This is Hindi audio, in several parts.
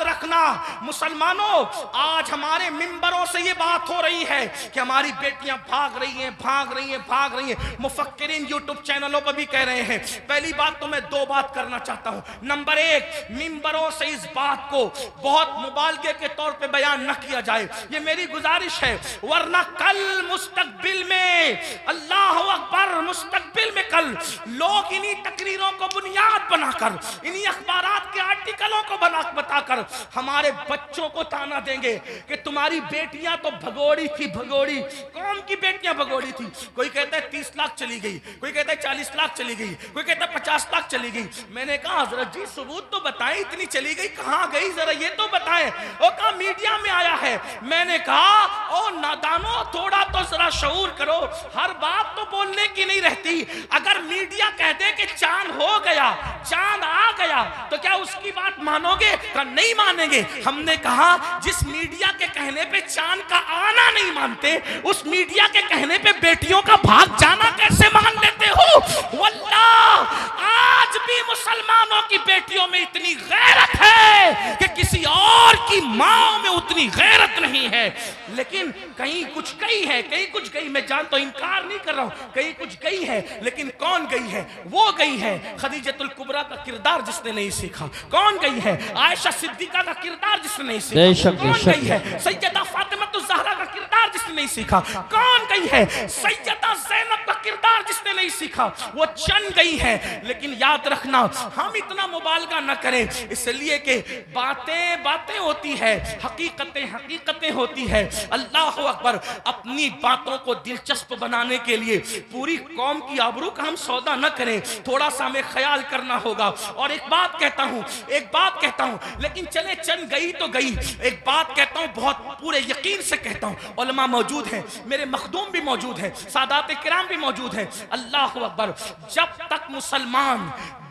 याद रखना मुसलमानों, आज हमारे मिंबरों से ये बात हो रही है कि हमारी बेटियां भाग रही हैं। मुफक्किरीन यूट्यूब चैनलों पर भी कह रहे हैं। पहली बात तो मैं दो बात करना चाहता हूं। नंबर एक, मिंबरों से इस बात को बहुत मुबालगे के तौर पे बयान न किया जाए, ये मेरी गुजारिश है, वरना कल मुस्तकबिल में, अल्लाह अकबर, मुस्तकबिल में कल लोग इन्हीं तकरीरों को बुनियाद बनाकर, इन्हीं अखबारात के आर्टिकलों को बताकर हमारे बच्चों को ताना देंगे कि तुम्हारी बेटियां तो भगोड़ी थी, भगोड़ी। कौन की बेटियां भगोड़ी थी? कोई कहता है 30 लाख चली गई, कोई कहता है 40 लाख चली गई, कोई कहता है 50 लाख चली गई। मैंने कहा हजरत जी सबूत तो बताएं, इतनी चली गई कहां गई, जरा ये तो बताएं। वो कहा मीडिया में आया है। मैंने कहा ओ नादानो, थोड़ा तो जरा शऊर करो, हर बात तो बोलने की नहीं रहती। अगर मीडिया कह दे कि चांद हो गया, चांद आ गया, तो क्या उसकी बात मानोगे? नहीं मानेंगे। हमने कहा जिस मीडिया के कहने पे चांद का आना नहीं मानते, उस मीडिया के कहने पे बेटियों का भाग जाना कैसे मान लेते हो? वल्लाह आज भी मुसलमानों की बेटियों में इतनी गैरत है कि किसी और की मां में उतनी गैरत नहीं है। लेकिन कहीं कुछ गई है, कहीं कुछ गई, मैं जानता हूं, इनकार नहीं कर रहा हूं, कहीं कुछ गई है। लेकिन कौन गई है? वो गई है खदीजतुल कुबरा का किरदार जिसने नहीं सीखा। कौन गई है? आयशा सिद्दीका का किरदार जिसने नहीं सीखा। कौन गई है? सैयदा फातिमातुज़ ज़हरा का किरदार जिसने नहीं सीखा। कौन गई है? सैयदा ज़ैनब का किरदार जिसने नहीं सीखा। वो चंद गई है। लेकिन याद रखना, हम इतना मुबालगा न करें, इसलिए कि बातें बातें होती है, हकीकतें हकीकतें होती है। अल्लाह अकबर। अपनी बातों को दिलचस्प बनाने के लिए पूरी कौम की आबरू का हम सौदा न करें, थोड़ा सा हमें ख्याल करना होगा। और एक बात कहता हूं, लेकिन चले चंद गई तो गई, एक बात कहता हूं, बहुत पूरे यकीन से कहता हूं, उलमा मौजूद हैं, मेरे मखदूम भी मौजूद हैं, सादात किराम भी मौजूद हैं। अल्लाह अकबर। जब तक मुसलमान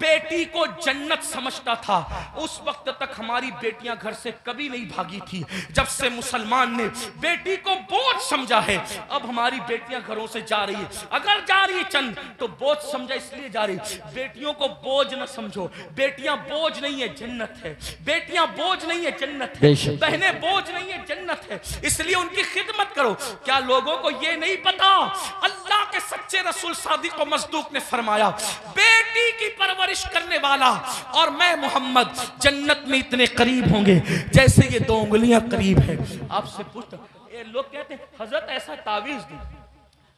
बेटी को जन्नत समझता था, उस वक्त तक हमारी बेटियां घर से कभी नहीं भागी थी। जब से मुसलमान ने बेटी को बोझ समझा है, अब हमारी बेटियां घरों से जा रही है। अगर जा रही है चंद तो बोझ समझा इसलिए जा रही। बेटियों को बोझ न समझो, बेटियां बोझ नहीं है, जन्नत है। बेटियां बोझ नहीं है, जन्नत है। बहनें बोझ नहीं है, जन्नत है। इसलिए उनकी खिदमत करो। क्या लोगों को यह नहीं पता? अल्लाह के सच्चे रसूल सादिक व मसदूक ने फरमाया, बेटी की परवरिश करने वाला और मैं मोहम्मद जन्नत में इतने करीब होंगे जैसे ये दो उंगलियां करीब है। आपसे पूछता, ये लोग कहते हैं हजरत ऐसा तावीज दी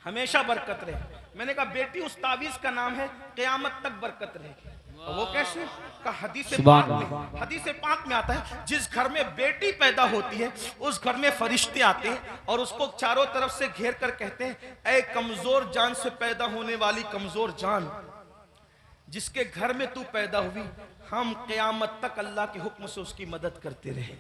हमेशा बरकत रहे। मैंने कहा बेटी उस तावीज का नाम है क़यामत तक बरकत रहेगी। वो कैसे? का हदीस पाक में आता है, जिस घर में बेटी पैदा होती है उस घर में फरिश्ते आते हैं और उसको चारों तरफ से घेर कर कहते हैं, ऐ कमजोर जान से पैदा होने वाली कमजोर जान, जिसके घर में तू पैदा हुई, हम क़यामत तक अल्लाह के हुक्म से उसकी मदद करते रहे।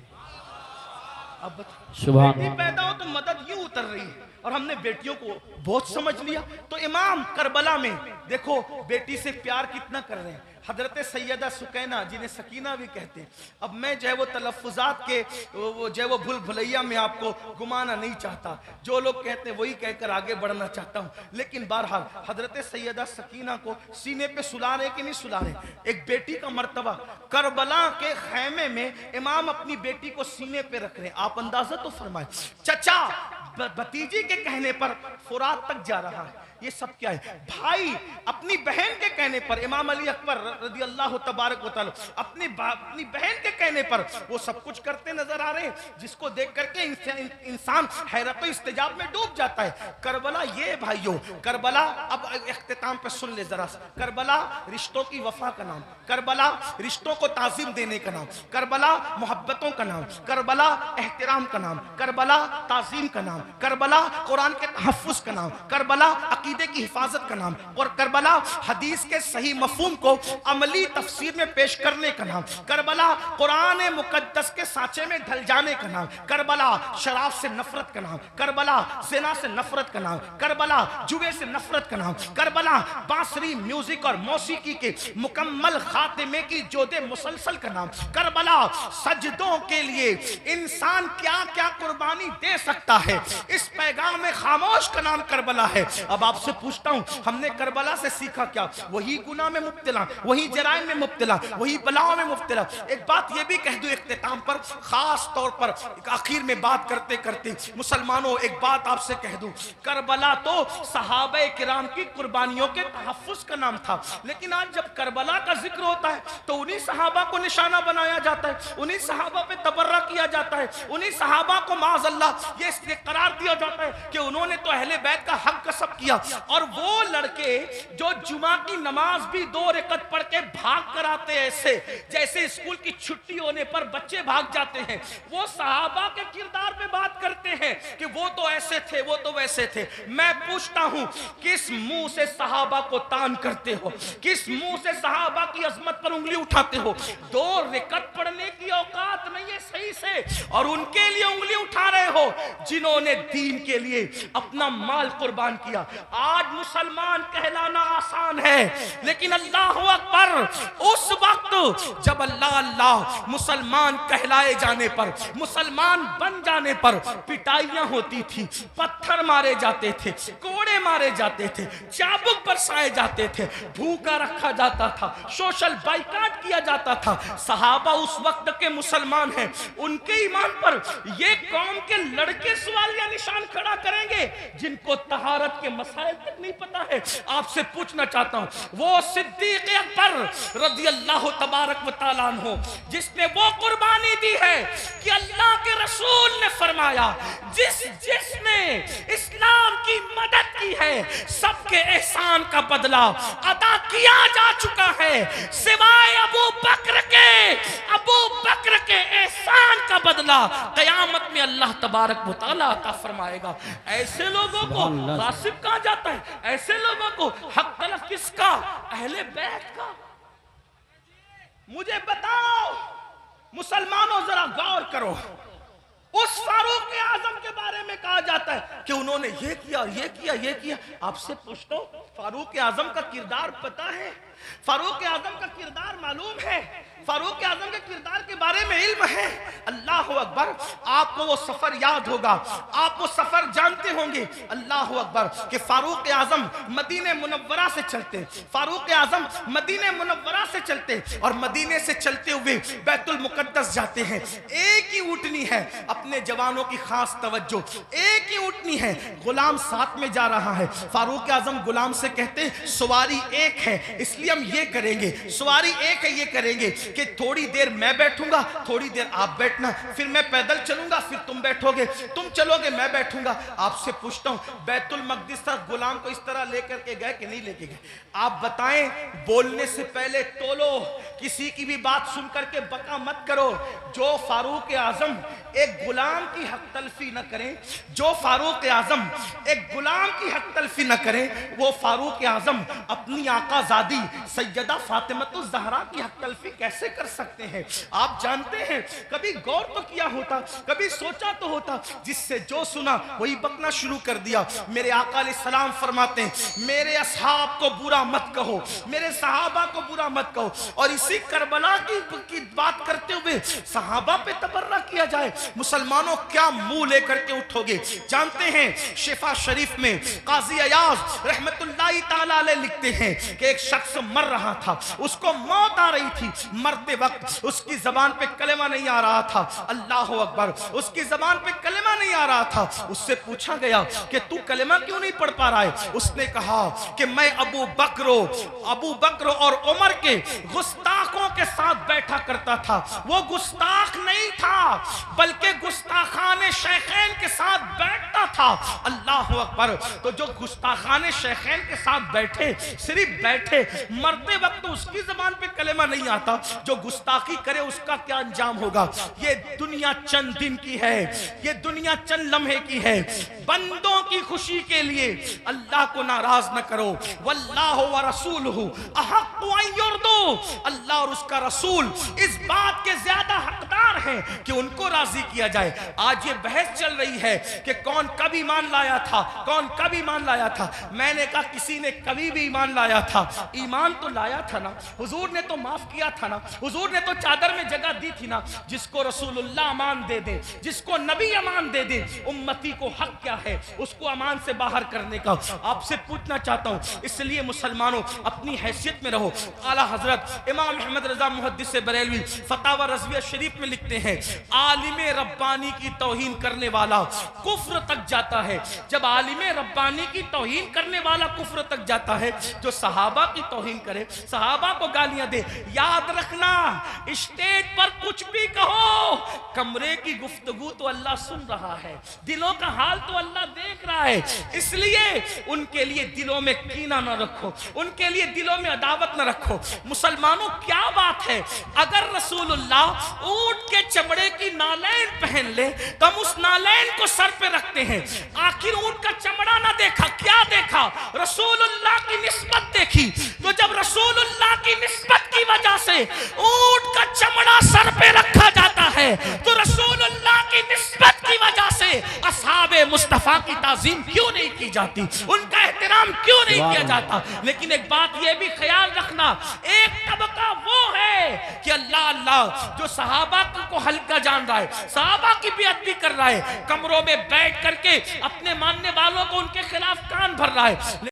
अब बेटी पैदा हो तो मदद यूं उतर रही है और हमने बेटियों को बहुत समझ लिया। तो इमाम करबला में देखो बेटी से प्यार कितना कर रहे हैं। हजरत सैयदा सुकैना, जिन्हें सकीना भी कहते हैं। अब मैं जो है वो तलफ़ुज़ात के वो जो है वो भूल भुलैया में आपको घुमाना नहीं चाहता, जो लोग कहते हैं वही कहकर आगे बढ़ना चाहता हूँ। लेकिन बहरहाल हजरत सैयदा सकीना को सीने पे सुला रहे कि नहीं सुला रहे? एक बेटी का मर्तबा, करबला के खैमे में इमाम अपनी बेटी को सीने पे रख रहे हैं। आप अंदाजा तो फरमाए, चचा भतीजी के कहने पर फुरात तक जा रहा है। ये सब क्या है? भाई अपनी बहन के कहने पर, इमाम अली अकबर रज़ी अल्लाह तबारक व तआला अपनी बहन के कहने पर वो सब कुछ करते नजर आ रहे हैं, जिसको देख करके इंसान हैरत इस्तिजाब में डूब जाता है। करबला ये भाइयों, करबला अब इख्तिताम पे सुन ले जरा। करबला रिश्तों की वफा का नाम, करबला रिश्तों को ताज़ीम देने का नाम, करबला मोहब्बतों का नाम, करबला एहतराम का नाम, करबला ताज़ीम का नाम, करबला कुरान के तहफ़्फ़ुज़ का नाम, करबला अकीदे की हिफाजत का नाम, और करबला हदीस के सही मफहूम को अमली तफसीर में पेश करने का नाम, करबला कुरान मुकद्दस के सांचे में ढल जाने का नाम, करबला शराब से नफरत का नाम, करबला ज़िना से नफरत का नाम, करबला जुए से नफरत का नाम, करबला बांसुरी म्यूजिक और मौसीकी के मुकम्मल खातिमे की जोदे मुसलसल का नाम, करबला सजदों के लिए इंसान क्या क्या कुर्बानी दे सकता है, इस पैगाम में खामोश का नाम करबला है। अब आप आपसे पूछता हूँ, हमने करबला से सीखा क्या? वही गुनाह में मुब्तला, वही जराइम में मुब्तला, वही बलाओं में मुब्तला। एक बात ये भी कह दूं इख्तिताम पर, खास तौर पर आखिर में बात करते करते, मुसलमानों एक बात आपसे कह दूं, करबला तो सहाबे किराम की कुर्बानियों के तहफ्फुज का नाम था, लेकिन आज जब करबला का जिक्र होता है तो उन्हीं सहाबा को निशाना बनाया जाता है, उन्हीं सहाबा पे तबर्रा किया जाता है, उन्हीं सहाबा को माज़अल्लाह ये इसलिए करार दिया जाता है कि उन्होंने तो अहले बैत का हक कसब किया। और वो लड़के जो जुमा की नमाज भी 2 रकअत पढ़ के भाग कर आते हैं, ऐसे जैसे स्कूल की छुट्टी होने पर बच्चे भाग जाते हैं, वो सहाबा के किरदार पे बात करते हैं कि वो तो ऐसे थे, वो तो वैसे थे। मैं पूछता हूं, किस मुंह से सहाबा को तान करते हो? किस मुंह से सहाबा की अजमत पर उंगली उठाते हो? 2 रकअत पढ़ने की औकात नहीं है सही से, और उनके लिए उंगली उठा रहे हो जिन्होंने दीन के लिए अपना माल कुर्बान किया। आज मुसलमान कहलाना आसान है, लेकिन अल्लाह अकबर, उस वक्त जब अल्लाह अल्लाह मुसलमान कहलाए जाने पर, मुसलमान बन जाने पर पिटाइयां होती थी, पत्थर मारे जाते थे, कोड़े मारे जाते थे, चाबुक बरसाए जाते थे, भूखा रखा जाता था, सोशल बाइकाट किया जाता था। सहाबा उस वक्त के मुसलमान हैं, उनके ईमान पर ये कौम के लड़के सवालिया निशान खड़ा करेंगे जिनको तहारत के मसाइल तक नहीं पता है। आपसे पूछना चाहता हूं, वो सिद्दीक अकबर रज़ी अल्लाह तबारक व तआला अन्हु जिसने वो कुर्बानी दी है कि अल्लाह के रसूल ने फरमाया, जिसने इस्लाम की मदद की है सबके एहसान का बदला अदा किया जा चुका है, सिवाय अबू बकर के एहसान का बदला क़यामत में अल्लाह तबारक व तआला अता फरमाएगा। ऐसे लोगों को गासिब कहा जाता है, ऐसे लोगों को हक तलफ किसका? अहले बैत का। मुझे बताओ मुसलमानों, जरा गौर करो, उस फारूक आजम के बारे में कहा जाता है कि उन्होंने ये किया, ये किया, ये किया। आपसे पूछता हूं, फारूक आजम का किरदार पता है? फारूक आजम का किरदार मालूम है? फारूक आजम के किरदार के बारे में इल्म है? अल्लाह अकबर, आपको वो सफर याद होगा, आप वो सफर जानते होंगे। अल्लाह अकबर कि फारूक आजम मदीने मुनव्वरा से चलते, फारूक आजम मदीने मुनव्वरा से चलते और मदीने से चलते हुए बैतुल मुकद्दस जाते हैं। एक ही ऊँटनी है, अपने जवानों की खास तवज्जो, एक ही ऊँटनी है, गुलाम साथ में जा रहा है। फारूक आजम गुलाम से कहते, सवारी एक है इसलिए हम ये करेंगे, सवारी एक है ये करेंगे कि थोड़ी देर मैं बैठूंगा, थोड़ी देर आप बैठना, फिर मैं पैदल चलूंगा, फिर तुम बैठोगे, तुम चलोगे, मैं बैठूंगा। आपसे पूछता हूं, बैतुल मक़दिस तक गुलाम को इस तरह लेकर के गए कि नहीं लेके गए? आप बताएं, बोलने से पहले तोलो, किसी की भी बात सुन करके बका मत करो। जो फारूक आजम एक गुलाम की हक तलफी न करें, जो फारूक आजम एक गुलाम की हक तलफी न करें, वो फारूक आजम अपनी आकाज़ादी सैयदा फातिमतुज़ ज़हरा की हक तलफी कैसे कर सकते हैं? आप जानते हैं, कभी गौर तो किया होता, कभी सोचा तो होता, जिससे जो सुना वही बकना शुरू कर दिया। मेरे आका अलैहिस्सलाम फरमाते हैं, मेरे असहाब को बुरा मत कहो, मेरे सहाबा को बुरा मत कहो। और इसी करबला की बात करते हुए सहाबा पे तबर्रा किया जाए, मुसलमानों क्या मुंह लेकर के उठोगे? जानते हैं, शिफा शरीफ में काजी अयाज रहमतुल्लाहि ताला अलैह लिखते हैं कि एक शख्स मर रहा था, उसको मौत आ रही थी, मरते वक्त उसकी जबान पे कलेमा नहीं आ रहा था। अल्लाह अकबर, उसकी जबान पे कलेमा नहीं आ रहा था। उससे पूछा गया कि तू कलेमा क्यों नहीं पढ़ पा रहा है? उसने कहा कि मैं अबू बकर और उमर के गुस्ताखों के साथ बैठा करता था। वो गुस्ताख नहीं था, बल्कि गुस्ताखाने शेखैन के साथ बैठता था। अल्लाह अकबर, तो जो गुस्ताखाने शेखैन के साथ बैठे, सिर्फ बैठे, मरते वक्त उसकी जबान पे कलेमा नहीं आता, जो गुस्ताखी करे उसका क्या अंजाम होगा? ये दुनिया चंद दिन की है, ये दुनिया चंद लम्हे की है। बंदों की खुशी के लिए अल्लाह को नाराज न करो। वल्लाहु व रसूलुहु अहक्कु अन युर्दू, अल्लाह और उसका रसूल इस बात के ज्यादा हकदार है कि उनको राजी किया जाए। आज ये बहस चल रही है कि कौन कब ईमान लाया था, कौन कब ईमान लाया था। मैंने कहा किसी ने कभी भी ईमान लाया था, ईमान तो लाया था ना, हुजूर ने तो माफ किया था ना, हुजूर ने तो चादर में जगह दी थी ना। जिसको रसूलुल्लाह अमान दे दे, जिसको नबी अमान दे दे, उम्मती को हक क्या है उसको अमान से बाहर करने का। आपसे पूछना चाहता हूं, इसलिए मुसलमानों अपनी हैसियत में रहो। आला हजरत इमाम अहमद रजा मुहद्दिस बरेलवी फतावा रज़विया शरीफ में लिखते हैं, आलिम रब्बानी की तौहीन करने वाला कुफ्र तक जाता है। जब आलिम रब्बानी की तौहीन करने वाला कुफ्र तक जाता है, जो सहाबा की तौहीन करे, सहाबा को गालियां दे, याद रखना स्टेज पर कुछ भी कहो, कमरे की गुफ्तगू तो अल्लाह सुन रहा है, दिलों का हाल तो अल्लाह देख रहा है। इसलिए उनके लिए दिलों में कीना न रखो, उनके लिए दिलों में अदावत न रखो। मुसलमानों क्या बात है, अगर रसूलुल्लाह ऊंट के चमड़े की नालैन पहन ले तो हम उस नालैन को सर पे रखते हैं। आखिर ऊंट का चमड़ा ना देखा, क्या देखा? रसूलुल्लाह की निस्बत देखी। तो जब रसूलुल्लाह की निस्बत की वजह से ऊंट का चमड़ा सर पे रखा जाता है, तो रसूलुल्लाह की निस्बत की वजह से असहाबे मुस्तफा की ताजीम क्यों नहीं की जाती, उनका एहतराम क्यों नहीं किया जाता? लेकिन एक बात यह भी ख्याल रखना, एक तबका वो है कि अल्लाह अल्लाह जो सहाबा को हल्का जान रहा है, सहाबा की बेअदबी कर रहा है, कमरों में बैठ करके अपने मानने वालों को उनके खिलाफ कान भर रहा है।